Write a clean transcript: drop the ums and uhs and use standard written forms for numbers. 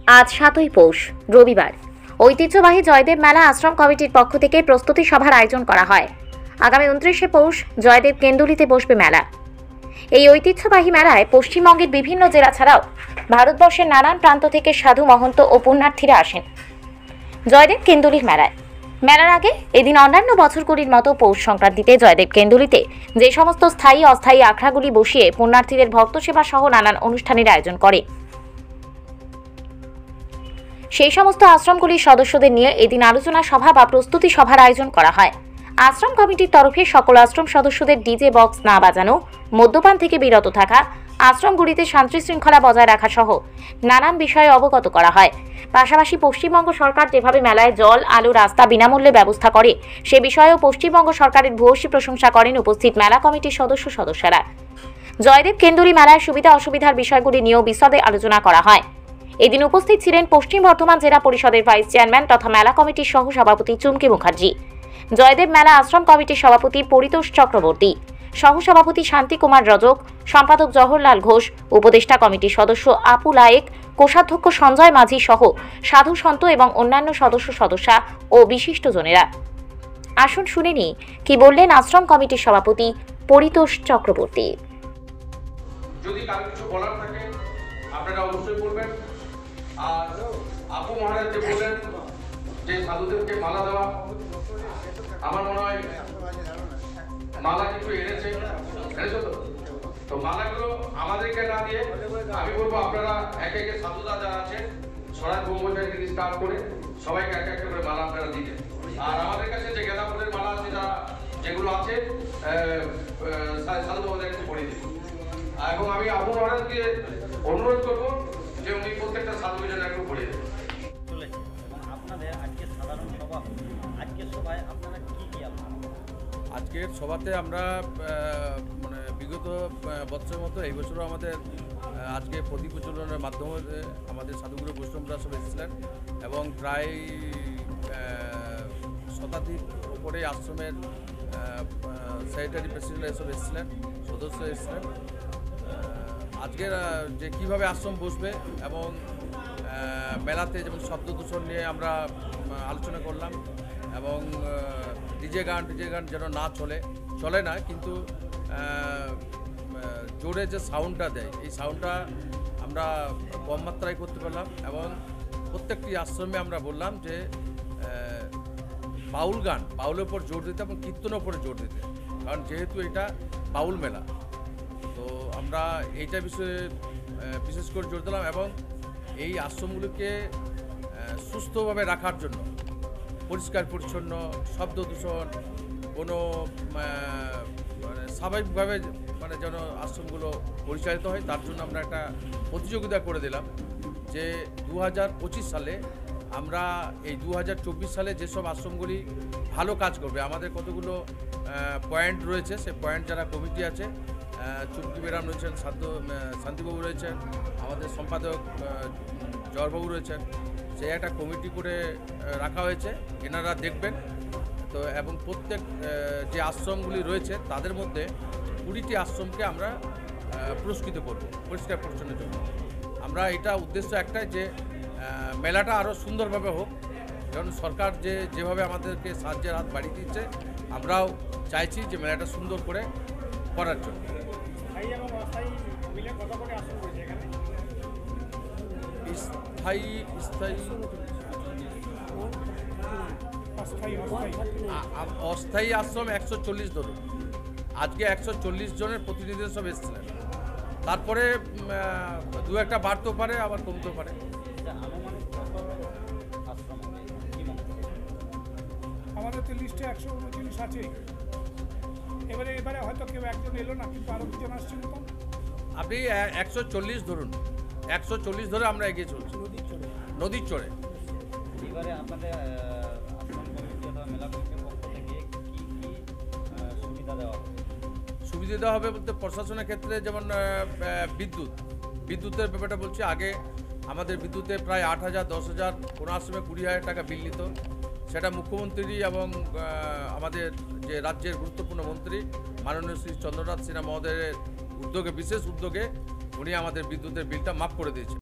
আজ ৭ই পৌষ রবিবার ঐতিহ্যবাহী জয়দেব মেলা আশ্রম কমিটির পক্ষ থেকে প্রস্তুতি সভার আয়োজন করা হয়। আগামী ২৯শে পৌষ জয়দেব কেন্দুলিতে বসবে মেলা। এই ঐতিহ্যবাহী মেলায় পশ্চিমবঙ্গের বিভিন্ন জেলা ছাড়াও ভারতবর্ষের নানান প্রান্ত থেকে সাধু মহন্ত ও পুণ্যার্থীরা আসেন জয়দেব কেন্দুলির মেলায়। মেলার আগে এদিন অন্যান্য বছরগুলির মতো পৌষ সংক্রান্তিতে জয়দেব কেন্দুলিতে যে সমস্ত স্থায়ী অস্থায়ী আখড়াগুলি বসিয়ে পুণ্যার্থীদের ভক্ত সেবা সহ নানান অনুষ্ঠানের আয়োজন করে, সেই সমস্ত আশ্রমগুলির সদস্যদের নিয়ে এদিন আলোচনা সভা বা প্রস্তুতি সভার আয়োজন করা হয়। আশ্রম কমিটির তরফে সকল আশ্রম সদস্যদের ডিজে বক্স না বাজানো, মদ্যপান থেকে বিরত থাকা, আশ্রমগুলিতে শান্তি শৃঙ্খলা বজায় রাখা সহ নানান বিষয়ে অবগত করা হয়। পাশাপাশি পশ্চিমবঙ্গ সরকার যেভাবে মেলায় জল, আলো, রাস্তা বিনামূল্যে ব্যবস্থা করে সে বিষয়েও পশ্চিমবঙ্গ সরকারের ভূয়সী প্রশংসা করেন উপস্থিত মেলা কমিটির সদস্যরা। জয়দেব কেন্দুলি মেলায় সুবিধা অসুবিধার বিষয়গুলি নিয়েও বিশদে আলোচনা করা হয়। এদিন উপস্থিত ছিলেন পশ্চিম বর্ধমান জেলা পরিষদের ভাইস চেয়ারম্যান তথা মেলা কমিটির সহ সভাপতি চুমকি মুখার্জি, জয়দেব মেলা আশ্রম কমিটির সভাপতি পরিতোষ চক্রবর্তী, সহ সভাপতি শান্তি কুমার রজক, সম্পাদক জওহরলাল ঘোষ, উপদেষ্টা কমিটির সদস্য আপু লায়েক, কোষাধ্যক্ষ সঞ্জয় মাঝি সহ সাধু সন্ত এবং অন্যান্য সদস্যা ও বিশিষ্টজনেরা। আসুন শুনে নিই কি বললেন আশ্রম কমিটির সভাপতি পরিতোষ চক্রবর্তী। যদি কারো কিছু বলার থাকে আপনারা অবশ্যই বলবেন। আর আপু মহারাজ যে বললেন যে সাধুদেরকে মালা দেওয়া, আমার মনে হয় মালা কিছু এনেছো তো মালাগুলো আমাদেরকে না দিয়ে আমি বলবো আপনারা একে একে সাধুদা যারা আছে সরাজ ব্রহ্মচারী থেকে স্টার্ট করে সবাইকে একে একে করে মালা আপনারা দিতেন। আর আমাদের কাছে যে গেঁদা ফুলের মালা আছে যেগুলো আছে সাধু বাবাদেরকে পরিয়ে দিন। এবং আমি আপু মহারাজকে অনুরোধ করবো যে উনি প্রত্যেকটা সাধুকে যেন একটু পড়িয়ে দেবেন। আপনাদের আজকে সাধারণ সভা, আজকের সভায় আপনারা কি আজকের সভাতে আমরা মানে বিগত বছরের মতো এই বছরও আমাদের আজকে প্রদীপ প্রচলনের মাধ্যমে আমাদের সাধুগুরু বৈষ্ণবরা সব এসেছিলেন এবং প্রায় শতাধিক উপরে আশ্রমের সেক্রেটারি প্রেসিডেন্ট এসব এসেছিলেন, সদস্য এসেছিলেন। আজকের যে কীভাবে আশ্রম বসবে এবং মেলাতে যেমন শব্দ দূষণ নিয়ে আমরা আলোচনা করলাম এবং ডিজে গান যেন না চলে না, কিন্তু জোরে যে সাউন্ডটা দেয় এই সাউন্ডটা আমরা কম মাত্রায় করতে পারলাম এবং প্রত্যেকটি আশ্রমে আমরা বললাম যে বাউলের উপর জোর দিতে এবং কীর্তনের উপরে জোর দিতে, কারণ যেহেতু এটা বাউল মেলা তো আমরা এইটা বিষয়ে বিশেষ করে জোর দিলাম এবং এই আশ্রমগুলোকে সুস্থভাবে রাখার জন্য পরিষ্কার পরিচ্ছন্ন, শব্দ দূষণ কোনো মানে স্বাভাবিকভাবে মানে যেন আশ্রমগুলো পরিচালিত হয় তার জন্য আমরা একটা প্রতিযোগিতা করে দিলাম যে 2025 সালে আমরা এই 2024 সালে যেসব আশ্রমগুলি ভালো কাজ করবে, আমাদের কতগুলো পয়েন্ট রয়েছে, সেই পয়েন্ট যারা কমিটি আছে, চুমকি ম্যাডাম রয়েছেন, শান্তিবাবু রয়েছেন, আমাদের সম্পাদক জওহরবাবু রয়েছেন, সেই একটা কমিটি করে রাখা হয়েছে, এনারা দেখবেন তো। এবং প্রত্যেক যে আশ্রমগুলি রয়েছে তাদের মধ্যে 20টি আশ্রমকে আমরা পুরস্কৃত করব পরিষ্কার পরিচ্ছন্নের জন্য। আমরা এটা উদ্দেশ্য একটাই যে মেলাটা আরও সুন্দরভাবে হোক, কারণ সরকার যেভাবে আমাদেরকে সাহায্যের হাত বাড়িয়ে দিচ্ছে আমরাও চাইছি যে মেলাটা সুন্দর করে করার জন্য। অস্থায়ী আশ্রম 140 ধরুন, আজকে 140 জনের প্রতিনিধি সব এসেছিলেন, তারপরে দু একটা বাড়তেও পারে আবার কমতেও পারে। আমাদের তো লিস্টে 139 আছে। এবারে হয়তো কেউ একজন এলো না, কিন্তু আরো দুজন আসছে মতন। আপনি 140 ধরুন, 140 ধরে আমরা এগিয়ে চলছি নদীর চড়ে। এবারে আপনাদের আশ্রম কমিটি অথবা মেলা কমিটির পক্ষ থেকে কি সুবিধা দেওয়া হবে? সুবিধা দেওয়া হবে বলতে প্রশাসনের ক্ষেত্রে যেমন বিদ্যুতের ব্যাপারটা বলছি। আগে আমাদের বিদ্যুতে প্রায় 8,000 10,000, কোনো আশ্রমে 20,000 টাকা বিল নিত, সেটা মুখ্যমন্ত্রী এবং আমাদের যে রাজ্যের গুরুত্বপূর্ণ মন্ত্রী মাননীয় শ্রী চন্দ্রনাথ সিনহা মহোদয়ের উদ্যোগে, বিশেষ উদ্যোগে উনি আমাদের বিদ্যুতের বিলটা মাফ করে দিয়েছেন।